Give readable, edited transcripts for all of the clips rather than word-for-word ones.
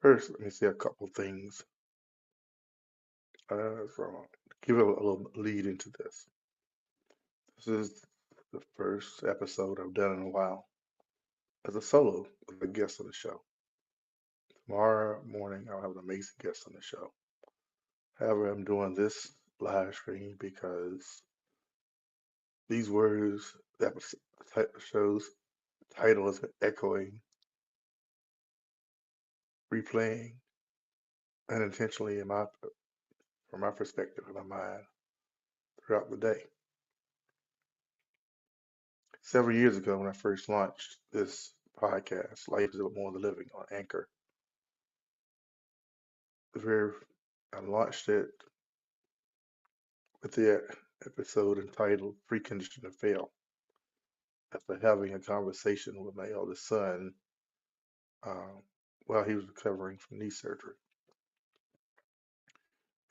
First, let me say a couple things from give it a little lead into this. This is the first episode I've done in a while as a solo with a guest on the show. Tomorrow morning, I'll have an amazing guest on the show. However, I'm doing this live stream because these words, that show's title is echoing, replaying unintentionally from my perspective in my mind throughout the day. Several years ago, when I first launched this podcast, Life is More Than Living on Anchor, I launched it with the episode entitled Precondition to Fail, after having a conversation with my eldest son um, while he was recovering from knee surgery.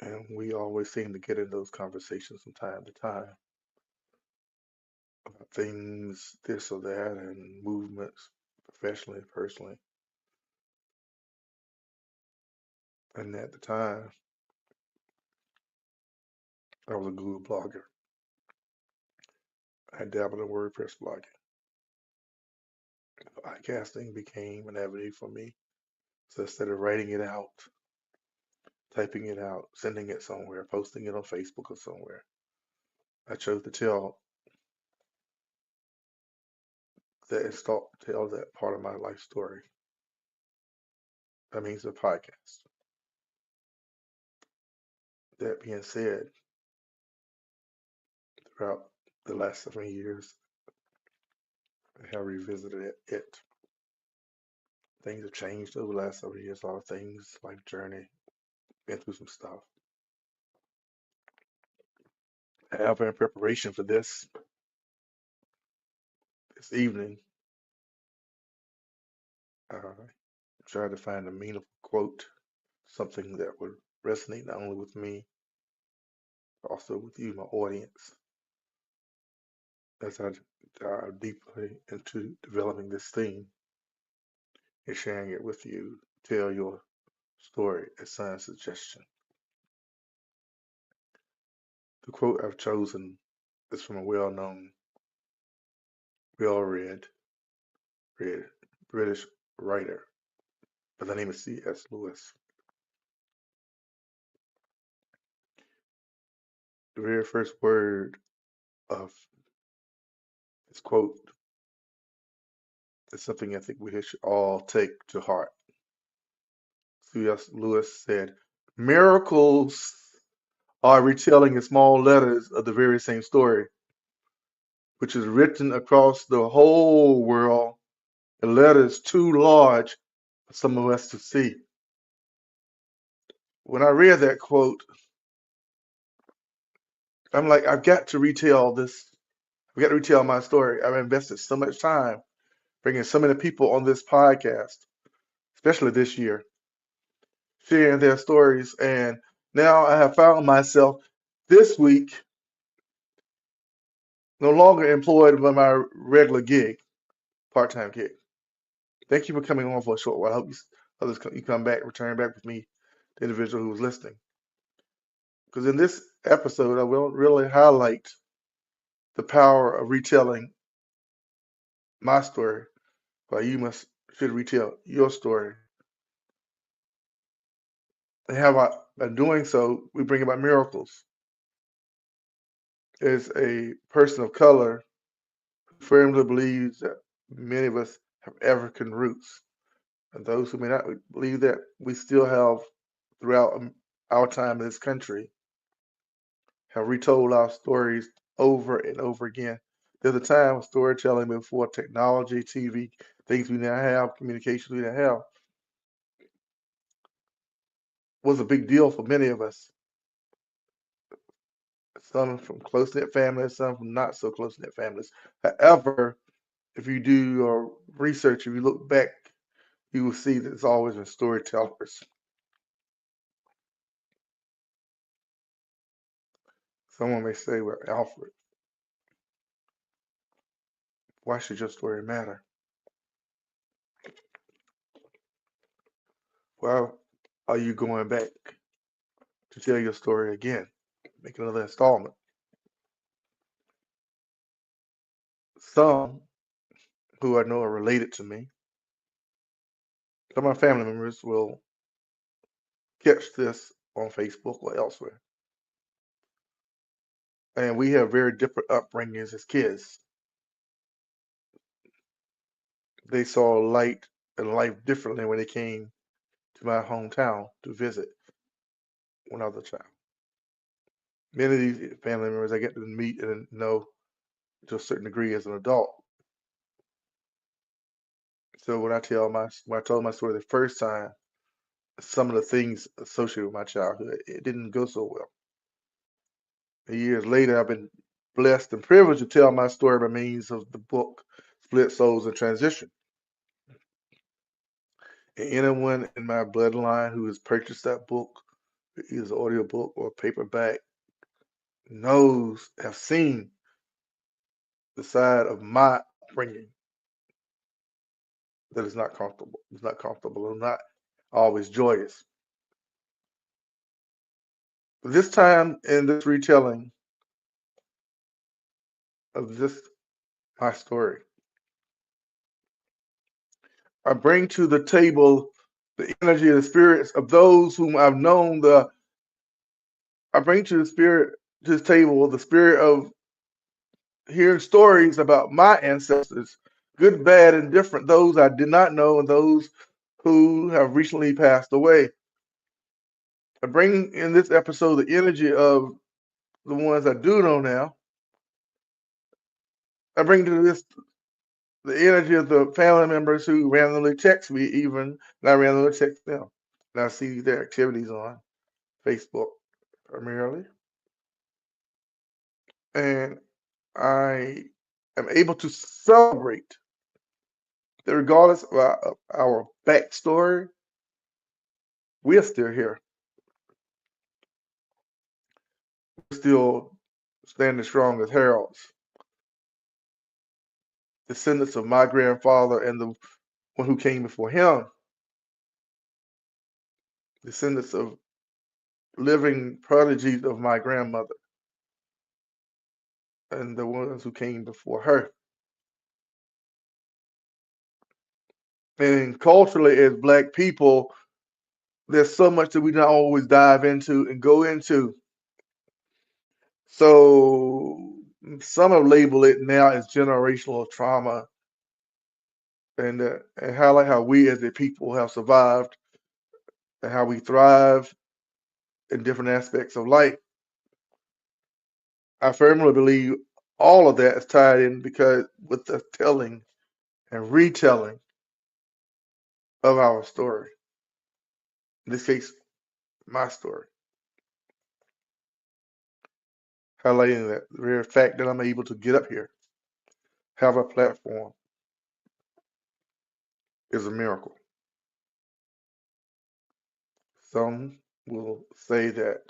And we always seem to get in those conversations from time to time about things, this or that, and movements, professionally, personally. And at the time, I was a Google blogger. I dabbled in WordPress blogging. Podcasting became an avenue for me. So instead of writing it out, typing it out, sending it somewhere, posting it on Facebook or somewhere, I chose to tell that part of my life story. That means a podcast. That being said, throughout the last 7 years, I have revisited it. Things have changed over the last 7 years, a lot of things, life journey, been through some stuff. However, in preparation for this evening, I tried to find a meaningful quote, something that would resonate not only with me, but also with you, my audience, as I dive deeply into developing this theme and sharing it with you. Tell your story as science suggestion. The quote I've chosen is from a well-known, well-read British writer by the name of C.S. Lewis. The very first word of his quote is something I think we should all take to heart. C.S. Lewis said, "Miracles are retelling in small letters of the very same story, which is written across the whole world in letters too large for some of us to see." When I read that quote, I'm like, I've got to retell this. I've got to retell my story. I've invested so much time bringing so many people on this podcast, especially this year, sharing their stories. And now I have found myself this week no longer employed by my regular gig, part-time gig. Thank you for coming on for a short while. I hope you come back, return back with me, the individual who was listening. Because in this episode, I will really highlight the power of retelling my story, while you should retell your story. And how by doing so, we bring about miracles. As a person of color who firmly believes that many of us have African roots, and those who may not believe that, we still have, throughout our time in this country, have retold our stories over and over again. There's a time of storytelling before technology, TV, things we now have, communications we now have, was a big deal for many of us. Some from close-knit families, some from not so close-knit families. However, if you do your research, if you look back, you will see that it's always been storytellers. Someone may say, well, Alfred, why should your story matter? Well, are you going back to tell your story again? Make another installment. Some who I know are related to me, some of my family members will catch this on Facebook or elsewhere. And we have very different upbringings as kids. They saw light and life differently when they came to my hometown to visit when I was a child. Many of these family members I get to meet and know to a certain degree as an adult. So when I told my story the first time, some of the things associated with my childhood, it didn't go so well. Years later, I've been blessed and privileged to tell my story by means of the book Split Souls in Transition. And anyone in my bloodline who has purchased that book, either audiobook or paperback, have seen the side of my upbringing that is not comfortable. It's not comfortable and not always joyous. But this time in this retelling of this my story, I bring to the table the energy and the spirits of those whom I've known. I bring to this table the spirit of hearing stories about my ancestors, good, bad, and different, those I did not know and those who have recently passed away. I bring in this episode the energy of the ones I do know now. I bring to this the energy of the family members who randomly text me, even, and I randomly text them. And I see their activities on Facebook primarily. And I am able to celebrate that regardless of our backstory, we're still here. We're still standing strong as heralds, descendants of my grandfather and the one who came before him, descendants of living prodigies of my grandmother and the ones who came before her. And culturally, as Black people, there's so much that we don't always dive into and go into. So some have labeled it now as generational trauma and highlight how we as a people have survived and how we thrive in different aspects of life. I firmly believe all of that is tied in because with the telling and retelling of our story. In this case, my story. Highlighting that the very fact that I'm able to get up here, have a platform, is a miracle. Some will say that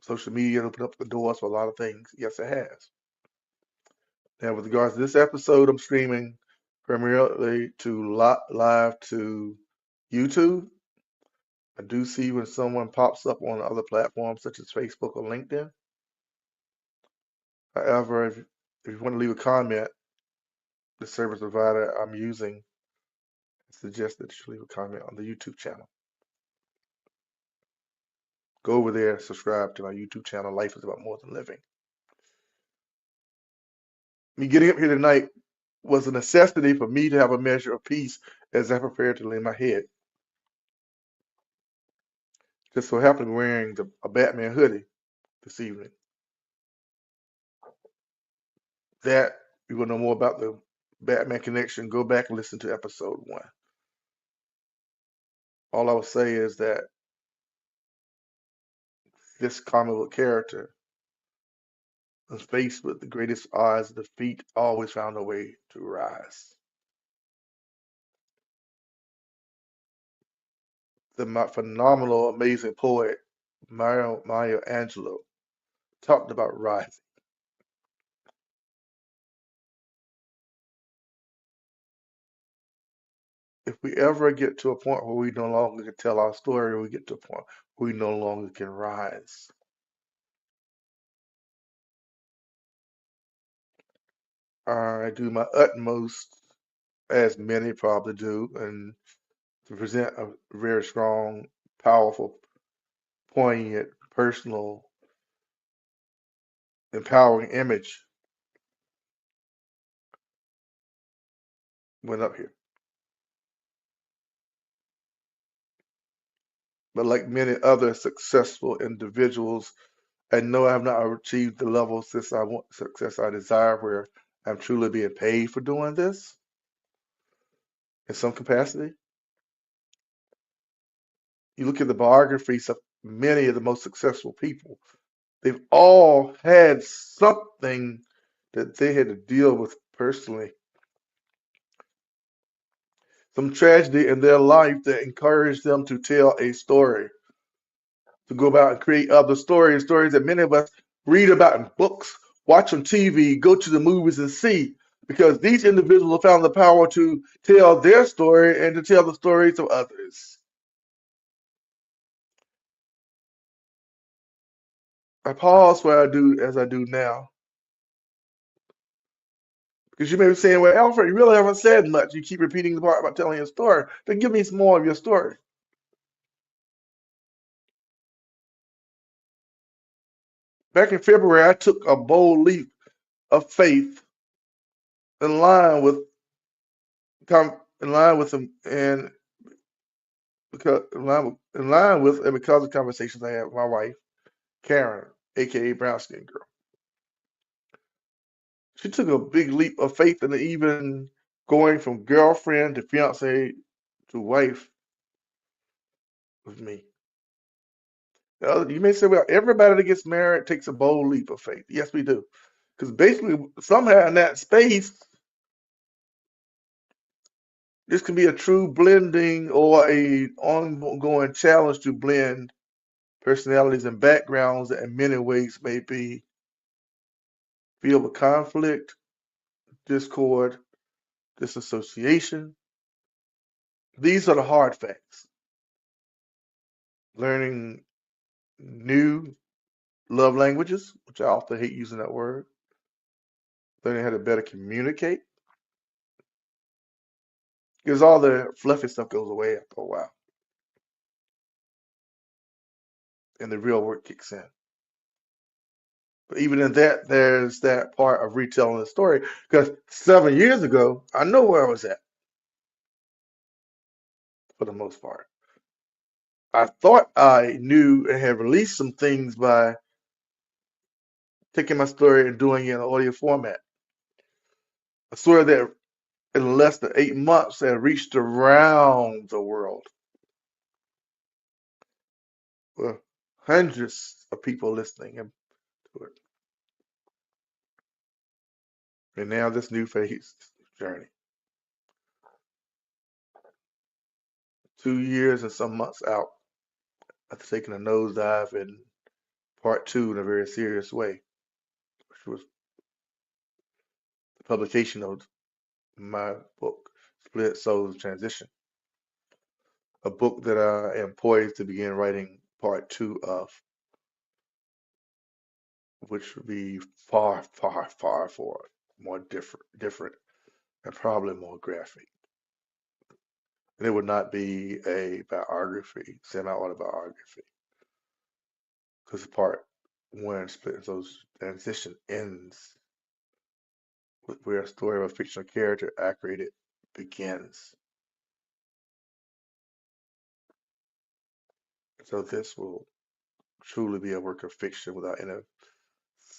social media opened up the doors for a lot of things. Yes, it has. Now, with regards to this episode, I'm streaming primarily to live to YouTube. I do see when someone pops up on other platforms such as Facebook or LinkedIn. However, if you want to leave a comment, the service provider I'm using suggests that you leave a comment on the YouTube channel. Go over there, subscribe to my YouTube channel. Life is about more than living. Me getting up here tonight was a necessity for me to have a measure of peace as I prepare to lay my head. Just so happened wearing a Batman hoodie this evening. That you will know more about the Batman connection. Go back and listen to episode 1. All I will say is that this comic book character, when faced with the greatest odds of defeat, always found a way to rise. The phenomenal, amazing poet Maya Angelou talked about rising. if we ever get to a point where we no longer can tell our story, we get to a point where we no longer can rise. I do my utmost, as many probably do, and to present a very strong, powerful, poignant, personal, empowering image went up here. But like many other successful individuals, I know I have not achieved the level of success I desire, where I'm truly being paid for doing this in some capacity. You look at the biographies of many of the most successful people, they've all had something that they had to deal with personally, some tragedy in their life that encouraged them to tell a story, to go about and create other stories, stories that many of us read about in books, watch on TV, go to the movies and see, because these individuals have found the power to tell their story and to tell the stories of others. I pause where I do as I do now, because you may be saying, well, Alfred, you really haven't said much. You keep repeating the part about telling your story. Then give me some more of your story. Back in February, I took a bold leap of faith in line with in line with them and because in line with and because of conversations I had with my wife, Karen, aka Brown Skin Girl. She took a big leap of faith in even going from girlfriend to fiance to wife with me. Now, you may say, well, everybody that gets married takes a bold leap of faith. Yes, we do. Because basically, somehow in that space, this can be a true blending or a ongoing challenge to blend personalities and backgrounds that in many ways may be filled with conflict, discord, disassociation. These are the hard facts. Learning new love languages, which I often hate using that word, learning how to better communicate, because all the fluffy stuff goes away after a while and the real work kicks in. But even in that, there's that part of retelling the story, because 7 years ago, I know where I was at for the most part. I thought I knew and had released some things by taking my story and doing it in audio format. A story that in less than 8 months had reached around the world with hundreds of people listening to it. And now this new phase journey. 2 years and some months out after taking a nosedive in part two in a very serious way, which was the publication of my book, Split Souls Transition, a book that I am poised to begin writing part two of, which would be far, far, far forward, more different, and probably more graphic. And it would not be a biography, semi-autobiography, because part one, Split Souls Transition, ends with where a story of a fictional character accurate begins. So this will truly be a work of fiction without any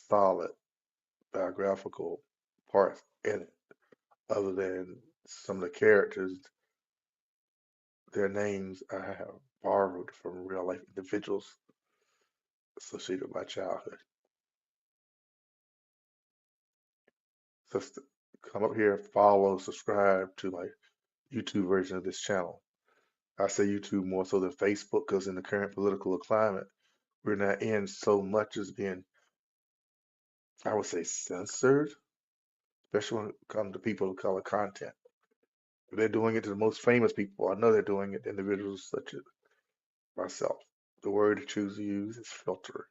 solid biographical parts in it, other than some of the characters, their names I have borrowed from real life individuals associated with my childhood. So come up here, follow, subscribe to my YouTube version of this channel. I say YouTube more so than Facebook because in the current political climate, we're not in so much as being, I would say, censored, especially when it comes to people of color content. They're doing it to the most famous people. I know they're doing it to individuals such as myself. The word I choose to use is filter.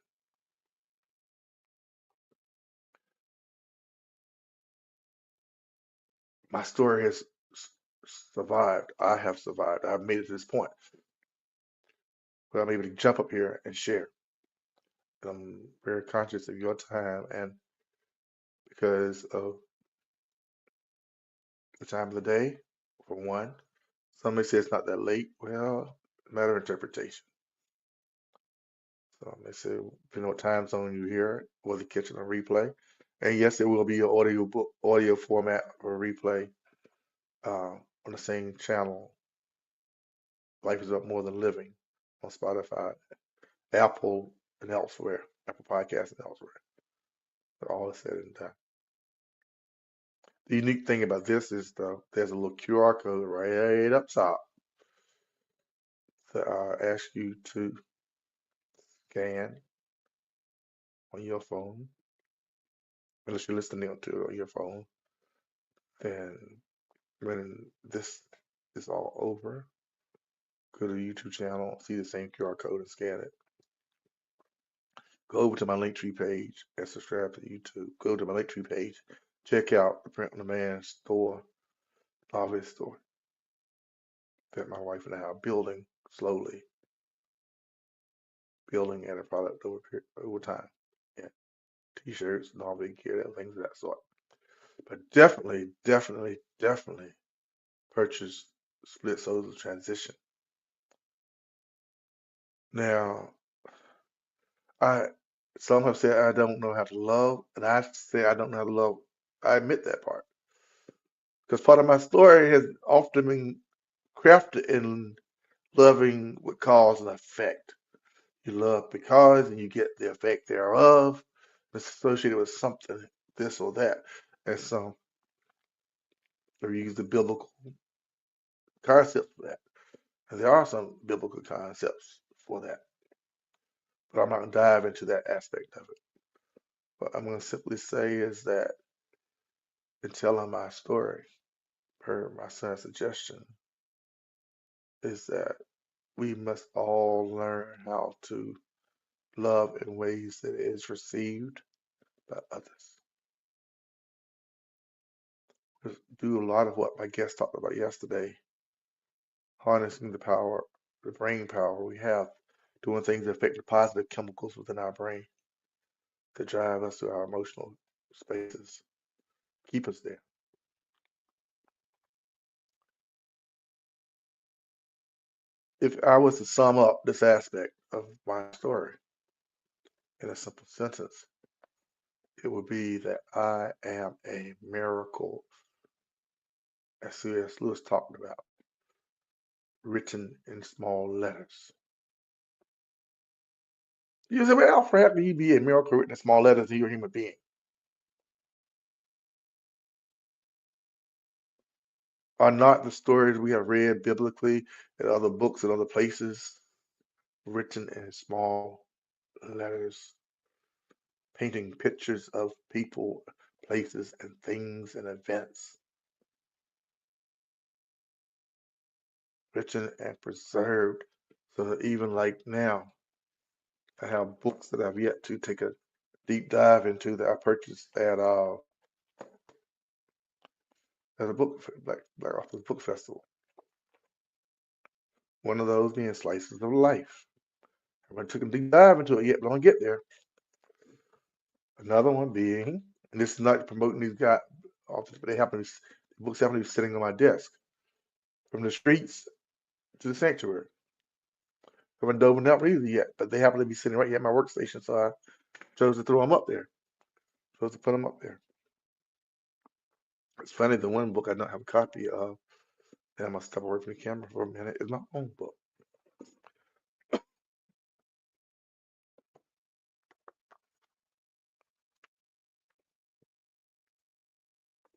My story has survived. I have survived. I've made it to this point where I'm able to jump up here and share. And I'm very conscious of your time, and because of the time of the day, for one. Some may say it's not that late. Well, matter of interpretation. Some may say, depending on what time zone you hear it, or the kitchen or replay. And yes, there will be an audio book, audio format or replay on the same channel. Life is Up More Than Living on Spotify, Apple, and elsewhere. Apple Podcasts and elsewhere. But all is said and done. The unique thing about this is though, there's a little QR code right up top that I ask you to scan on your phone, unless you're listening to it on your phone. Then when this is all over, go to the YouTube channel, see the same QR code and scan it. Go over to my linktree page and subscribe to YouTube. Go to my linktree page, check out the print on demand store, novelty store that my wife and I are building slowly, building at a product over time. Yeah, t-shirts, novelty gear, things of that sort. But definitely, definitely, definitely purchase Split Souls of Transition. Now, I some have said I don't know how to love, and I say I don't know how to love. I admit that part because part of my story has often been crafted in loving with cause and effect. You love because, and you get the effect thereof. It's associated with something, this or that, and so we use the biblical concept for that. And there are some biblical concepts for that, but I'm not going to dive into that aspect of it. What I'm going to simply say is that in telling my story, per my son's suggestion, is that we must all learn how to love in ways that is received by others. Do a lot of what my guest talked about yesterday, harnessing the power, the brain power we have, doing things that affect the positive chemicals within our brain that drive us to our emotional spaces, keep us there. If I was to sum up this aspect of my story in a simple sentence, it would be that I am a miracle, as C.S. Lewis talked about, written in small letters. You say, well, Alfred, how can you be a miracle written in small letters if you're a human being? Are not the stories we have read biblically in other books and other places written in small letters, painting pictures of people, places, and things and events, written and preserved, so that even like now, I have books that I've yet to take a deep dive into that I purchased at a Black Authors Book Festival. One of those being Slices of Life. I haven't taken a deep dive into it yet, but I'm gonna get there. Another one being, and this is not promoting these guys authors, but the books happen to be sitting on my desk. From the Streets to the Sanctuary. I haven't dove into that either yet, but they happen to be sitting right here at my workstation, so I chose to throw them up there. Chose to put them up there. It's funny, the one book I don't have a copy of, and I must step away from the camera for a minute, is my own book.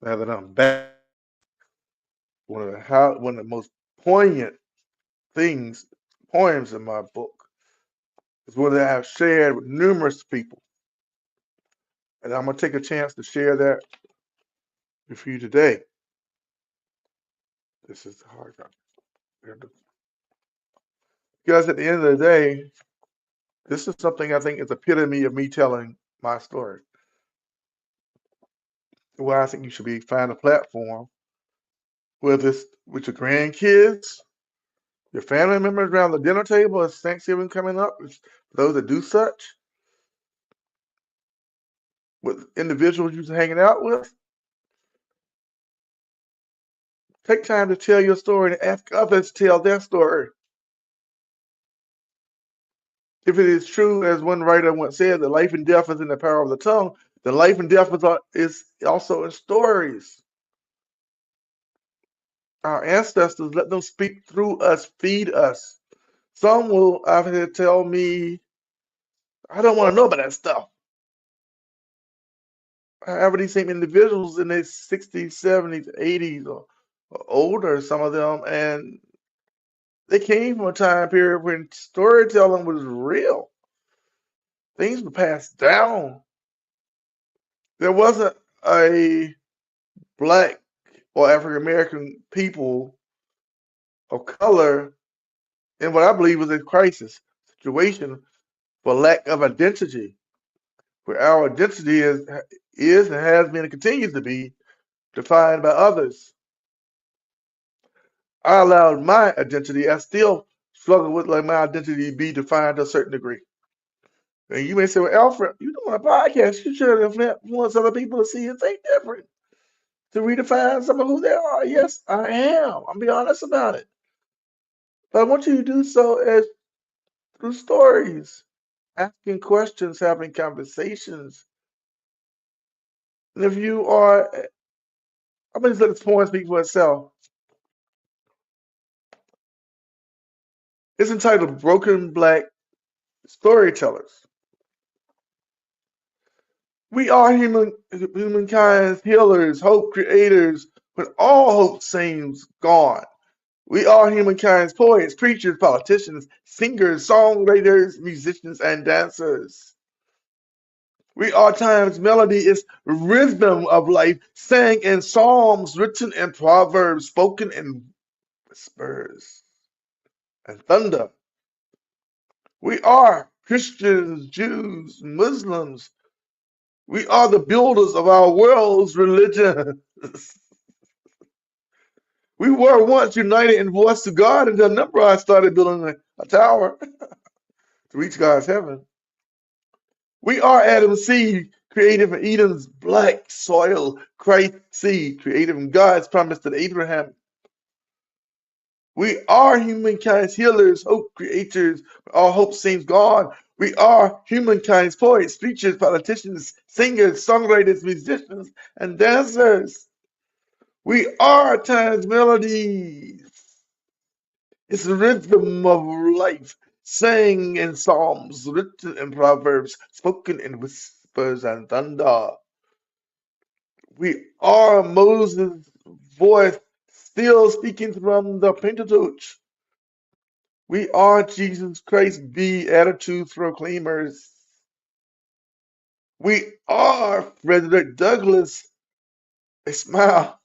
Now that I'm back, one of the most poignant poems in my book is one that I've shared with numerous people. And I'm going to take a chance to share that with you today. This is the hard copy. Because at the end of the day, this is something I think is epitome of me telling my story. Why I think you should find a platform, whether it's with your grandkids, your family members around the dinner table as Thanksgiving coming up, those that do such, with individuals you're hanging out with. Take time to tell your story and ask others to tell their story. If it is true, as one writer once said, that life and death is in the power of the tongue, then life and death is also in stories. Our ancestors, let them speak through us, feed us. Some will I've had tell me, I don't want to know about that stuff. However, these same individuals in their 60s, 70s, 80s, or older, some of them, and they came from a time period when storytelling was real. Things were passed down. There wasn't a black or African American people of color in what I believe was a crisis situation for lack of identity, where our identity is and has been and continues to be defined by others. I allowed my identity, I still struggle with like my identity be defined to a certain degree. And you may say, well, Alfred, you're doing a podcast, you should influence other people to see and think different, to redefine some of who they are. Yes, I am. I'm being honest about it. But I want you to do so as through stories, asking questions, having conversations. And if you are, I'm going to let this point speak for itself. It's entitled Broken Black Storytellers. We are humankind's healers, hope creators, when all hope seems gone. We are humankind's poets, preachers, politicians, singers, songwriters, musicians, and dancers. We are time's melody, is rhythm of life, sang in psalms, written in proverbs, spoken in whispers and thunder. We are Christians, Jews, Muslims. We are the builders of our world's religion. We were once united in voice to God until Nimrod started building a tower to reach God's heaven. We are Adam's seed, created from Eden's black soil, Christ's seed, created from God's promise to Abraham. We are humankind's healers, hope creators, all hope seems gone. We are humankind's poets, preachers, politicians, singers, songwriters, musicians, and dancers. We are time's melodies. It's the rhythm of life, sang in psalms, written in proverbs, spoken in whispers and thunder. We are Moses' voice, still speaking from the Pentateuch. We are Jesus Christ, be attitude proclaimers. We are Frederick Douglass. A smile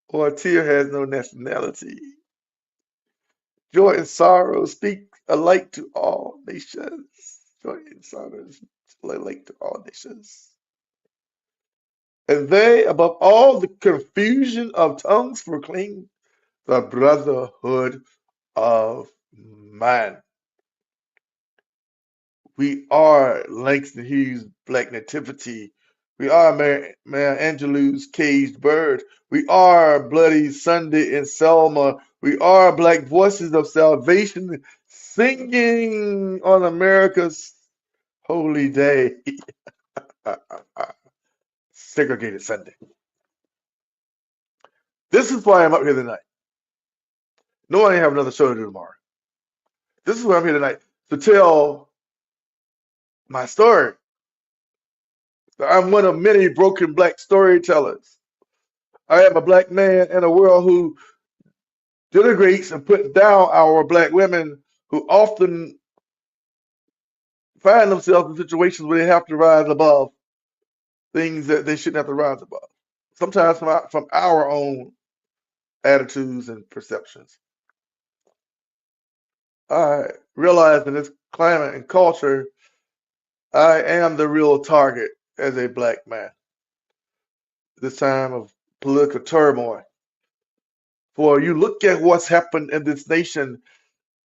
or a tear has no nationality. Joy and sorrow speak alike to all nations. Joy and sorrow speak alike to all nations. And they, above all the confusion of tongues, proclaim the brotherhood of man. We are Langston Hughes' Black Nativity. We are Maya Angelou's Caged Bird. We are Bloody Sunday in Selma. We are Black Voices of Salvation singing on America's holy day, segregated Sunday. This is why I'm up here tonight. No, I have another show to do tomorrow. This is why I'm here tonight, to tell my story. I'm one of many broken black storytellers. I am a black man in a world who denigrates and puts down our black women, who often find themselves in situations where they have to rise above things that they shouldn't have to rise above. Sometimes from our own attitudes, and perceptions. I realize in this climate and culture, I am the real target as a black man. This time of political turmoil. For you look at what's happened in this nation,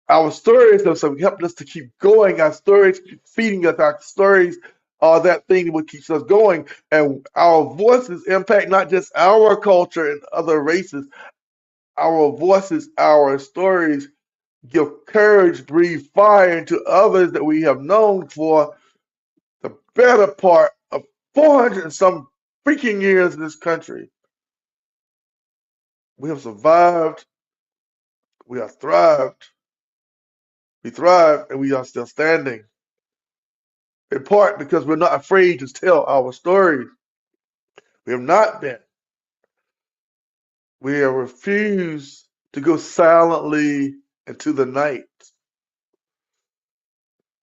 our stories have helped us to keep going. Our stories keep feeding us. Our stories are that thing that keeps us going. And our voices impact not just our culture and other races. Our voices, our stories give courage, breathe fire into others that we have known for the better part of 400 and some freaking years in this country. We have survived. We have thrived. We thrive, and we are still standing. In part because we're not afraid to tell our stories. We have not been. We have refused to go silently into the night.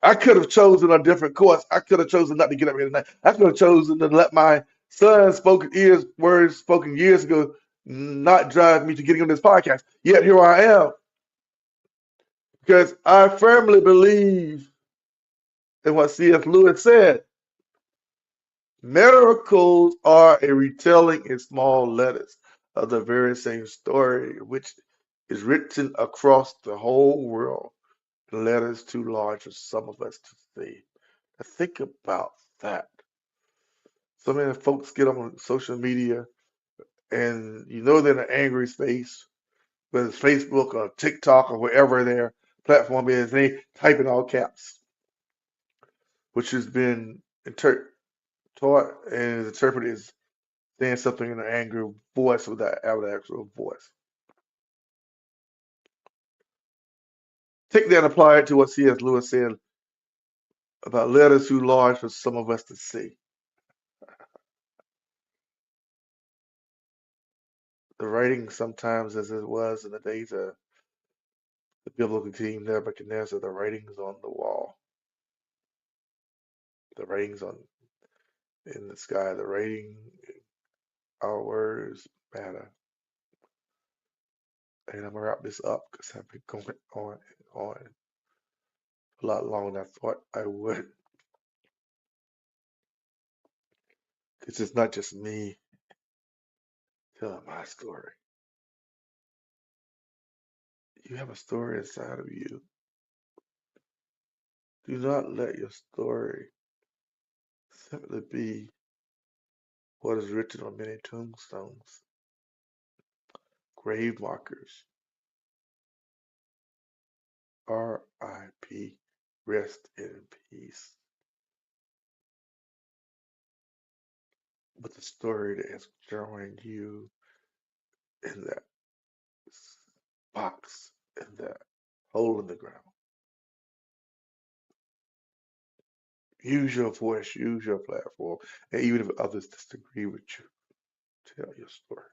I could have chosen a different course. I could have chosen not to get up here tonight. I could have chosen to let my son's words spoken years ago not drive me to getting on this podcast. Yet here I am. Because I firmly believe in what C.S. Lewis said. Miracles are a retelling in small letters of the very same story, which is written across the whole world in letters too large for some of us to see. Now think about that. So many folks get on social media and you know they're in an angry space, whether it's Facebook or TikTok or wherever their platform is, they type in all caps, which has been taught and is interpreted as saying something in an angry voice without having an actual voice. Take that and apply it to what C.S. Lewis said about letters too large for some of us to see. The writing sometimes, as it was in the days of the biblical king Nebuchadnezzar, the writings on the wall, the writings on in the sky, the writing, our words matter. And I'm gonna wrap this up because I've been going on and on a lot longer than I thought I would. Because it's not just me telling my story. You have a story inside of you. Do not let your story simply be what is written on many tombstones, grave markers. R.I.P. Rest in peace. But the story that has joined you in that box, in that hole in the ground. Use your voice, use your platform, and even if others disagree with you, tell your story.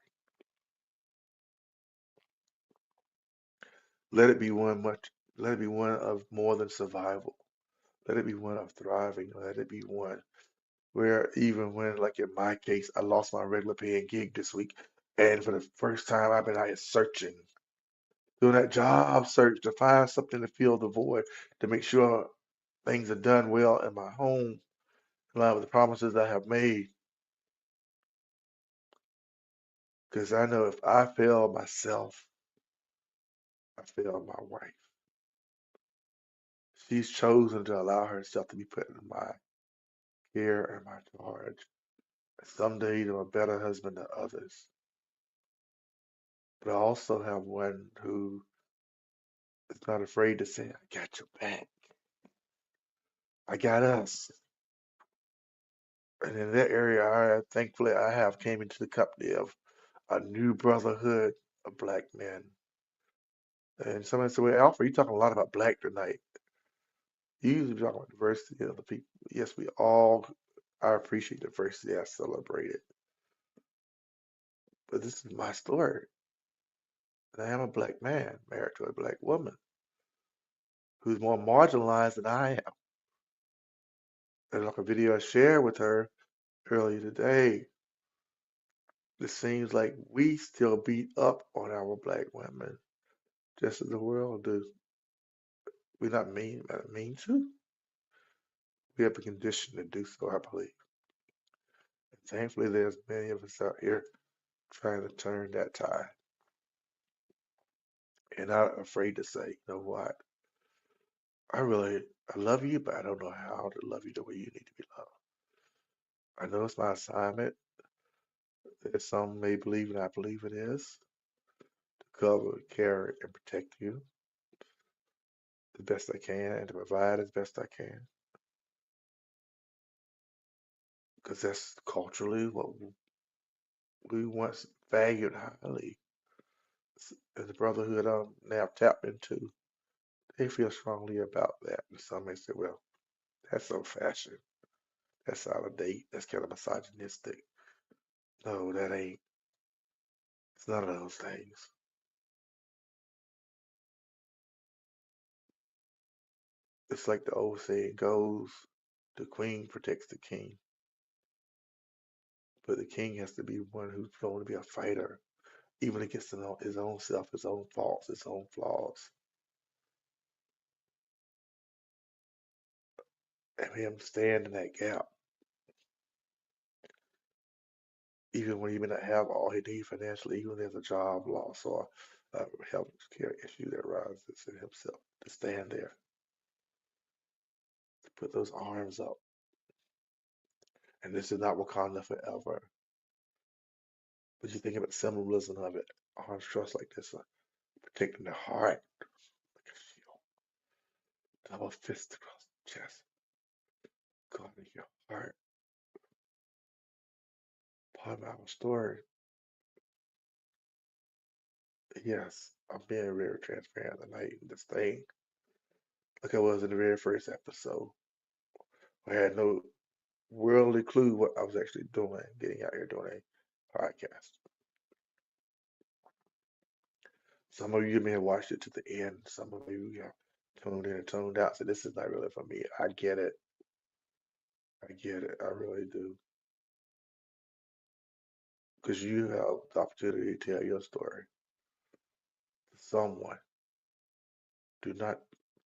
Let it be let it be one of more than survival. Let it be one of thriving. Let it be one where even when, like in my case, I lost my regular paying gig this week, and for the first time I've been out here searching, doing that job search to find something to fill the void, to make sure things are done well in my home, in line with the promises I have made. Because I know if I fail myself, I fail my wife. She's chosen to allow herself to be put in my care and my charge. Some days I'm a better husband than others. But I also have one who is not afraid to say, I got your back. I got us. And in that area, thankfully, I have came into the company of a new brotherhood of black men. And somebody said, well, Alfred, you're talking a lot about black tonight. You usually talk about diversity of the people. Yes, I appreciate diversity. I celebrate it. But this is my story. And I am a black man married to a black woman who's more marginalized than I am. And like a video I shared with her earlier today, It seems like we still beat up on our black women just as the world do. We're not mean to. We have the condition to do so, I believe. And thankfully, there's many of us out here trying to turn that tide and not afraid to say, you know what? I love you, but I don't know how to love you the way you need to be loved. I know it's my assignment, that some may believe, and I believe it is, to cover, care, and protect you the best I can and to provide as best I can. Because that's culturally what we once valued highly. And the brotherhood I'm now tapped into, they feel strongly about that. And some may say, well, that's old fashioned. That's out of date. That's kind of misogynistic. No, that ain't. It's none of those things. It's like the old saying goes, the queen protects the king, but the king has to be one who's going to be a fighter, even against his own self, his own faults, his own flaws. And him stand in that gap, even when he may not have all he needs financially, even if there's a job loss or a health care issue that arises in himself, to stand there, to put those arms up. And this is not Wakanda forever, but you think about the symbolism of it, arms thrust like this, protecting the heart like a shield, double fist across the chest, guarding your heart. Part of our story, yes, I'm being very transparent tonight. This thing, like I was in the very first episode, I had no worldly clue what I was actually doing, getting out here doing a podcast. Some of you may have watched it to the end. Some of you have tuned in and tuned out. So this is not really for me. I get it. I get it. I really do. Because you have the opportunity to tell your story to someone. Do not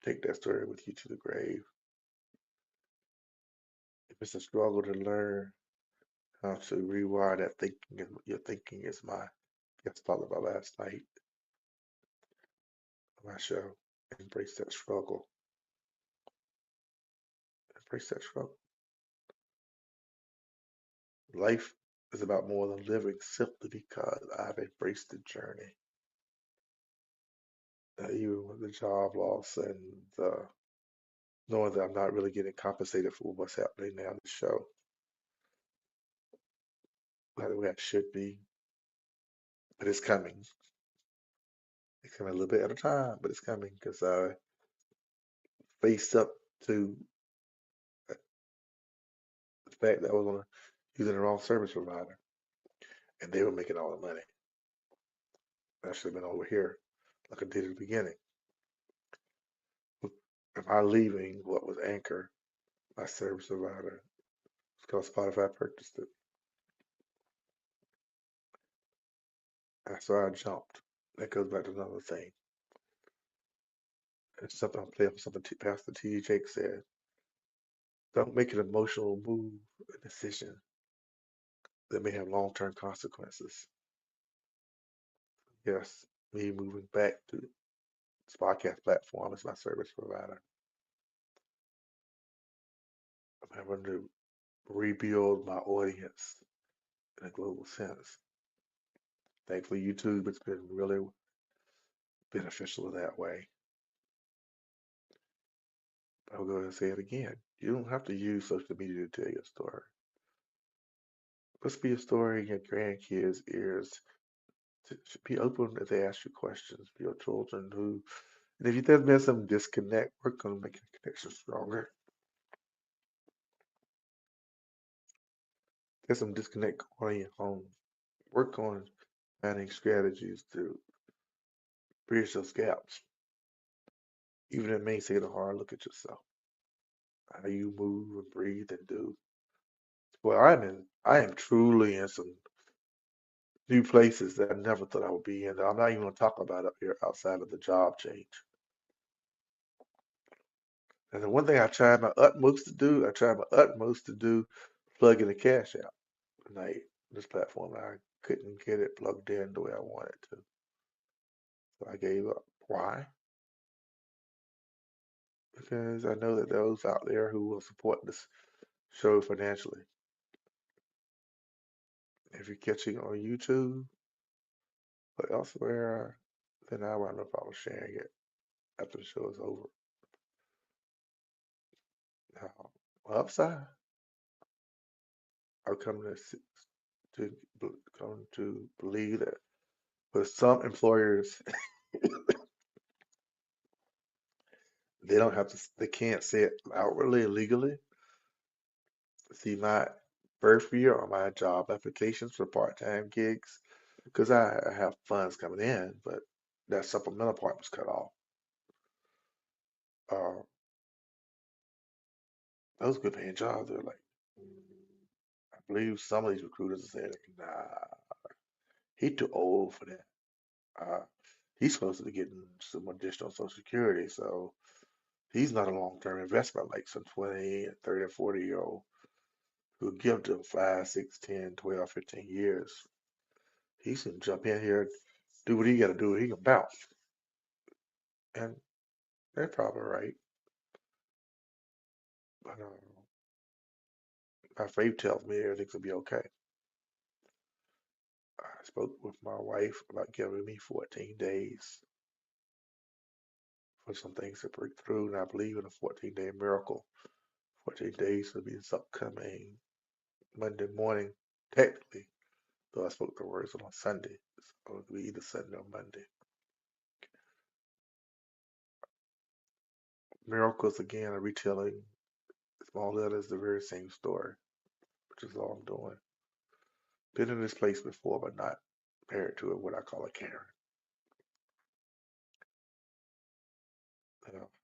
take that story with you to the grave. If it's a struggle to learn how to rewire that thinking, and your thinking is my guest thought about last night on my show. Embrace that struggle. Embrace that struggle. Life is about more than living simply because I've embraced the journey. Even with the job loss and knowing that I'm not really getting compensated for what's happening now in the show, like the way I should be, but it's coming. It's coming a little bit at a time, but it's coming because I faced up to the fact that I was on using the wrong service provider, and they were making all the money. I should have been over here, like I did at the beginning. Am I leaving what was Anchor, my service provider? It's called Spotify purchased it. And so I jumped. That goes back to another thing. It's something I'll play up something Pastor T. Jake said. Don't make an emotional move, a decision that may have long-term consequences. Yes, me moving back to this podcast platform as my service provider. I'm having to rebuild my audience in a global sense. Thankfully, YouTube has been really beneficial in that way. I'll go ahead and say it again. You don't have to use social media to tell your story. Let's be a story in your grandkids' ears. Be open if they ask you questions. For your children who, and if there's been some disconnect, work on making the connection stronger. There's some disconnect going on in your home. Work on finding strategies to bridge those gaps. Even if it may take a hard look at yourself, how you move and breathe and do. Well, I am truly in some new places that I never thought I would be in. That I'm not even going to talk about up here outside of the job change. And the one thing I tried my utmost to do, plug in the cash out tonight. This platform, I couldn't get it plugged in the way I wanted to. So I gave up. Why? Because I know that those out there who will support this show financially. If you're catching it on YouTube or elsewhere, then I have no problem sharing it after the show is over. Now, upside, I've to come to believe that with some employers, they can't say it outwardly legally. See, my first year on my job applications for part-time gigs, because I have funds coming in, but that supplemental part was cut off. Uh, those good paying jobs, they're like, I believe some of these recruiters are saying, like, nah, he too old for that. Uh, he's supposed to be getting some additional Social Security, so he's not a long-term investment like some 20, 30, or 40-year-old who give them 5, 6, 10, 12, 15 years. He can jump in here, do what he got to do, he can bounce. And they're probably right. But my faith tells me everything's going to be okay. I spoke with my wife about giving me 14 days for some things to break through, and I believe in a 14-day miracle. 14 days will be this upcoming Monday morning, technically, though I spoke the words on Sunday. So it'll be either Sunday or Monday. Miracles, again, are retelling small letters, the very same story, which is all I'm doing. Been in this place before, but not married to what I call a Karen.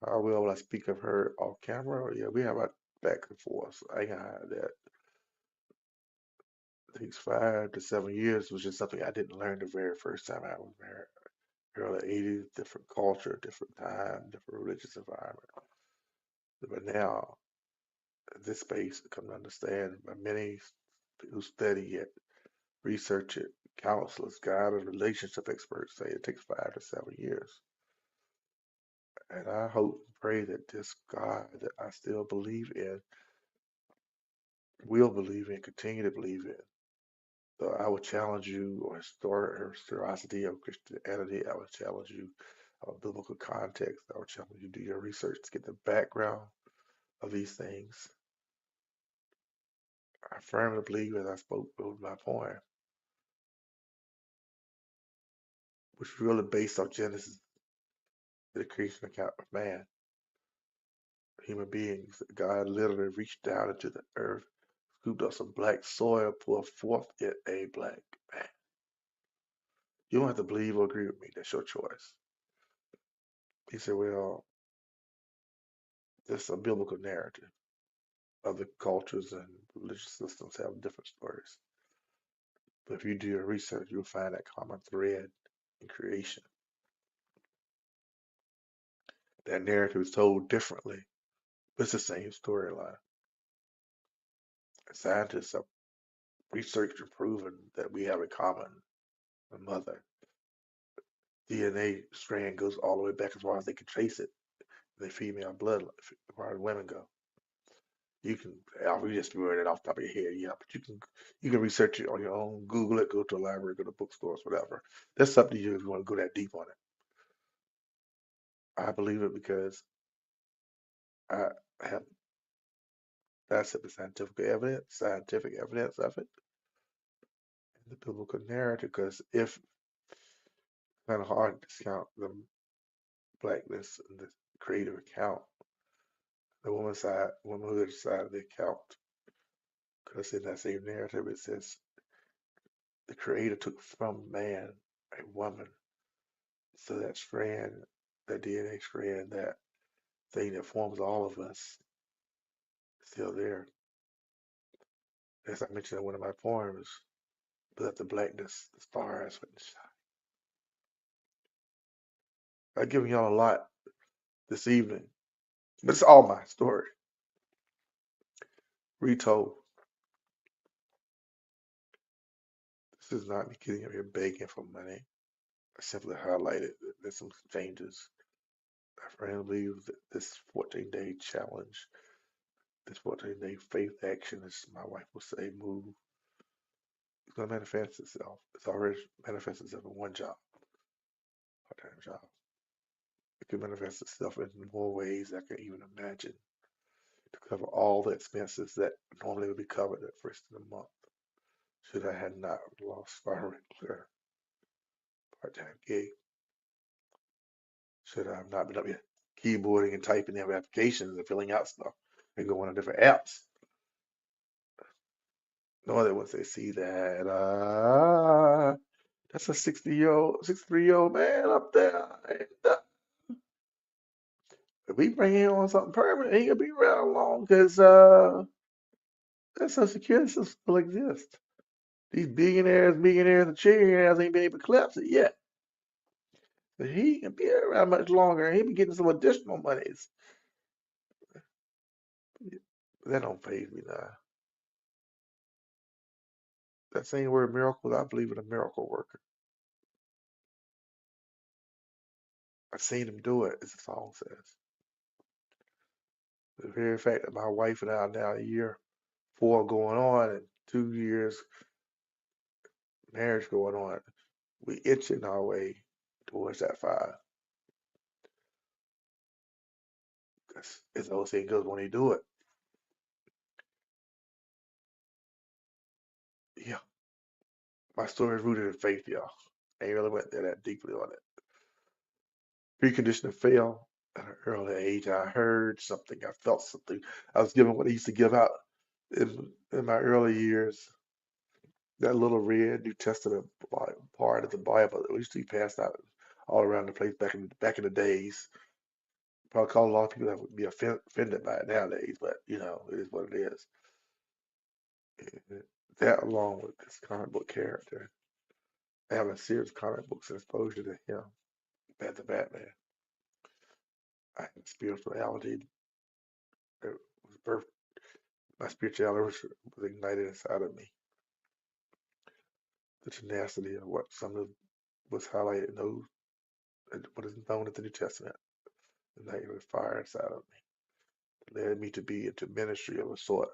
How well will I speak of her off camera? Yeah, we have a back and forth. So I can hide that. It takes 5 to 7 years, which is something I didn't learn the very first time I was married. Early 80s, different culture, different time, different religious environment. But now, in this space, I come to understand by many who study it, research it, counselors, guided relationship experts say it takes 5 to 7 years. And I hope and pray that this God that I still believe in, will believe in, continue to believe in. So I would challenge you, or historicity of Christianity. I would challenge you of biblical context. I would challenge you to do your research to get the background of these things. I firmly believe, as I spoke with my poem, which is really based on Genesis, the creation account of man, human beings. God literally reached down into the earth, scooped up some black soil, poured forth it a black man. You don't have to believe or agree with me. That's your choice. He said, well, this is a biblical narrative. Other cultures and religious systems have different stories. But if you do your research, you'll find that common thread in creation. That narrative is told differently, but it's the same storyline. Scientists have researched and proven that we have a common mother. DNA strand goes all the way back as far as they can trace it. The female blood, as far as women go. You can, I'll just be it off the top of your head, yeah, but you can research it on your own, Google it, go to a library, go to bookstores, whatever. That's up to you if you want to go that deep on it. I believe it because I have that's the scientific evidence of it, and the biblical narrative. Because if kind of hard to discount the blackness and the creative account, the womanhood side of the account, because in that same narrative it says the creator took from man a woman. So that strand, that DNA strand, that thing that forms all of us, is still there. As I mentioned in one of my poems, but that the blackness, the stars wouldn't shine. I've given y'all a lot this evening, but it's all my story, retold. This is not me getting up here begging for money. I simply highlighted that there's some changes. I firmly believe that this 14-day challenge, this 14-day faith action, as my wife will say, move, it's going to manifest itself. It's already manifested itself in one job, part-time job. It can manifest itself in more ways I can even imagine to cover all the expenses that normally would be covered at first of the month should I had not lost my regular part-time gig. Should I have not been up here keyboarding and typing in applications and filling out stuff and going on different apps. No other once they see that that's a 60-year-old, 63-year-old man up there. And, if we bring him on something permanent, he gonna be around long because that Social Security system still exists. These millionaires, and trillionaires ain't been able to collapse it yet. But he can be around much longer and he be getting some additional monies. That don't phase me now. That same word miracle, I believe in a miracle worker. I've seen him do it, as the song says. The very fact that my wife and I are now a year 4 going on and 2 years marriage going on, we itching our way towards that 5. Because it's the old saying goes when they do it. Yeah, my story is rooted in faith, y'all. I ain't really went there that deeply on it. Preconditioned to fail at an early age. I heard something, I felt something. I was given what I used to give out in my early years. That little red New Testament part of the Bible that used to be passed out all around the place back in the days. Probably call a lot of people that would be offended by it nowadays, but it is what it is. That along with this comic book character, having a series of comic books and exposure to him, the Batman, I had spirituality that was birthed. My spirituality was ignited inside of me. The tenacity of what some of was highlighted in those, what is known as the New Testament, ignited with fire inside of me, led me to be into ministry of a sort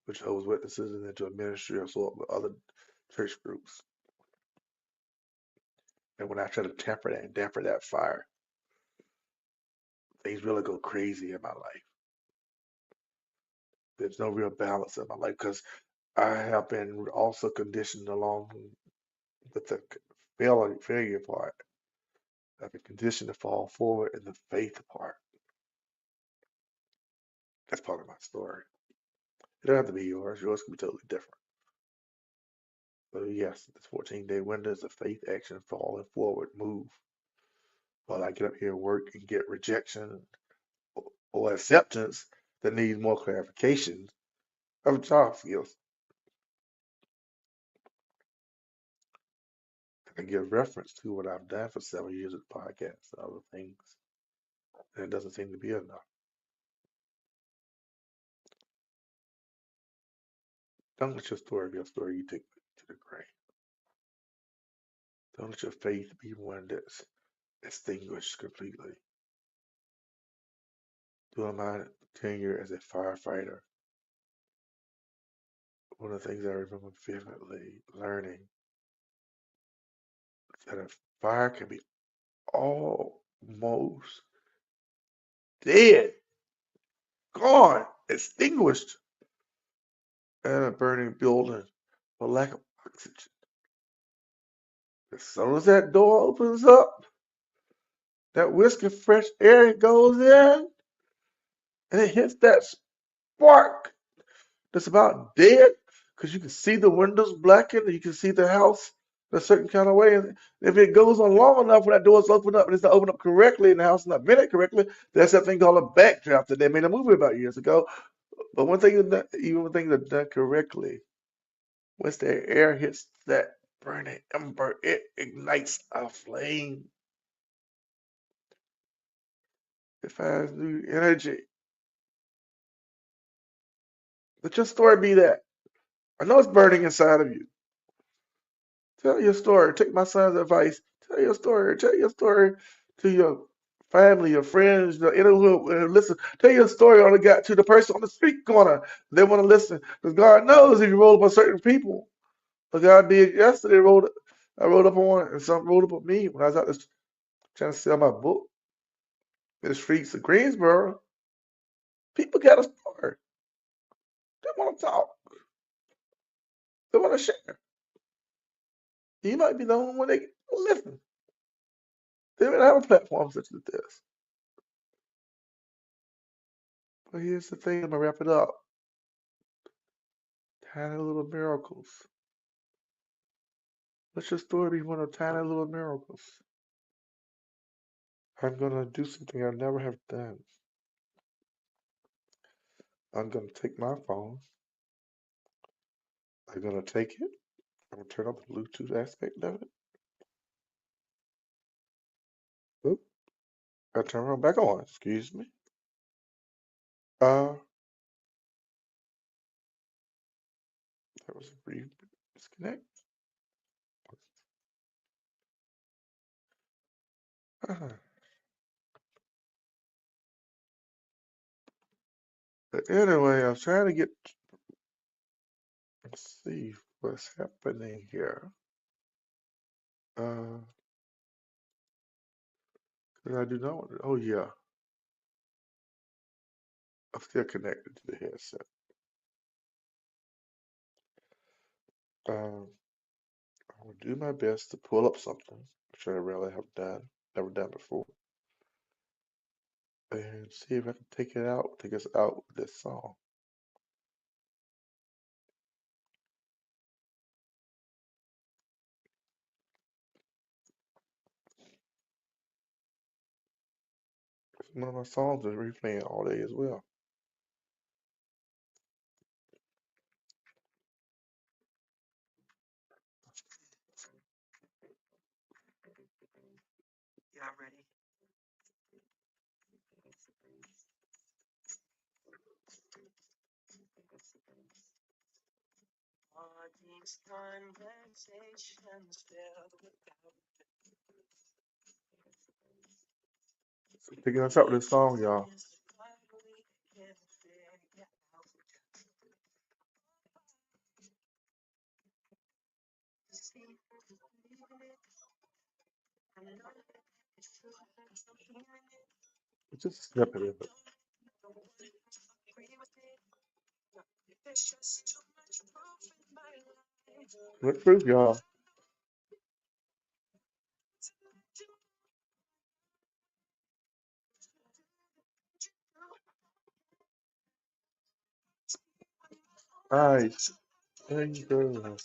with Jehovah's Witnesses and into a ministry of sort with other church groups. And when I try to temper that and damper that fire, things really go crazy in my life. There's no real balance in my life because I have been also conditioned along with the failure part. I've been conditioned to fall forward in the faith part. That's part of my story. It don't have to be yours. Yours can be totally different. But yes, this 14-day window is a faith action, falling forward, move. While I get up here and work and get rejection or acceptance that needs more clarification of job skills. I give reference to what I've done for several years with podcasts and other things. And it doesn't seem to be enough. Don't let your story be a story you take to the grave. Don't let your faith be one that's extinguished completely. During my tenure as a firefighter, one of the things I remember vividly learning is that a fire can be almost dead, gone, extinguished in a burning building for lack of oxygen. As soon as that door opens up, that whisk of fresh air goes in, and it hits that spark that's about dead because you can see the windows blackened and you can see the house in a certain kind of way. And if it goes on long enough when that door's open up and it's not open up correctly and the house is not vented correctly, that's that thing called a backdraft that they made a movie about years ago. But one thing that even when things are done correctly, Once the air hits that burning ember, it ignites a flame. It finds new energy. Let your story be that. I know it's burning inside of you. Tell your story. Take my son's advice. Tell your story. Tell your story to your family, your friends, anyone who listen. Tell your story on to the person on the street corner. They want to listen because God knows if you roll up on certain people. Like I did yesterday. I rolled up on one, and some rolled up on me when I was out there trying to sell my book in the streets of Greensboro. People got a story. They want to talk. They want to share. You might be the only one they listen. They don't have a platform such as this. But here's the thing, I'm gonna wrap it up. Tiny little miracles. Let your story be one of tiny little miracles. I'm gonna do something I never have done. I'm gonna take my phone. I'm gonna take it. I'm gonna turn on the Bluetooth aspect of it. Oop, I turn it back on. Excuse me. That was a brief disconnect. But anyway, I'm trying to let's see what's happening here. 'Cause I do not want to, oh yeah, I'm still connected to the headset. Um, I will do my best to pull up something, which I rarely have never done before, and see if I can take us out with this song. One of my songs is replaying all day as well. So taking us out with this song, y'all. It's just a snippet of it. What proof, y'all? Nice. Thank you.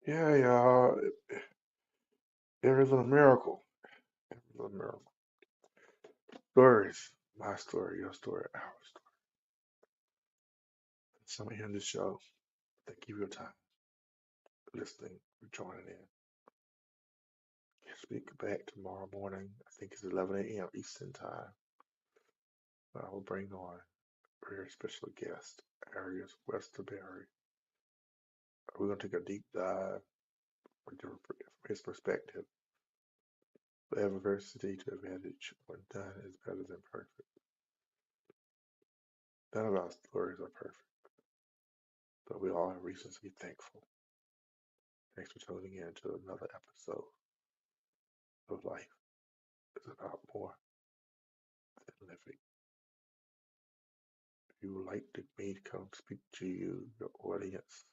Yeah, y'all. Every little miracle. Every little miracle. Stories. My story, your story, our story. Somebody in this show. Thank you for your time, for listening, for joining in. Speak back tomorrow morning. I think it's 11 a.m. Eastern Time. I will bring on a very special guest, Arius Westerberry. We're going to take a deep dive from his perspective. We have adversity to advantage. When done is better than perfect. None of our stories are perfect, but we all have reasons to be thankful. Thanks for tuning in to another episode of Life is About More Than Living. If you would like me to come speak to you, your audience,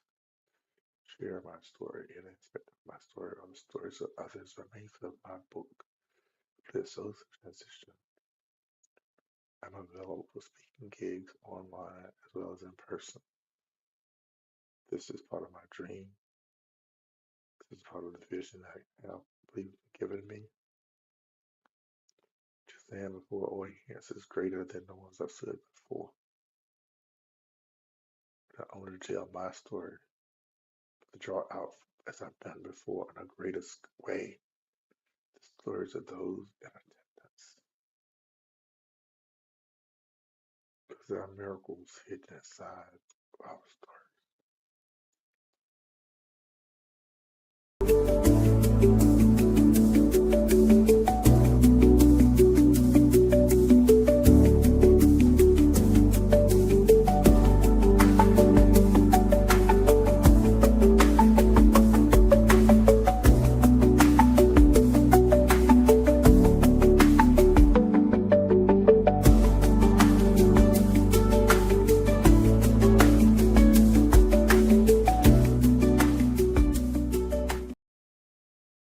share my story, and aspect of my story or the stories of others remains of my book, Lit Social Transition. I'm available for speaking gigs online as well as in person. This is part of my dream. This is part of the vision I have believe given me. To stand before audiences greater than the ones I've stood before. Not only to tell my story, but to draw out, as I've done before, in a greatest way, the stories of those in attendance. Because there are miracles hidden inside our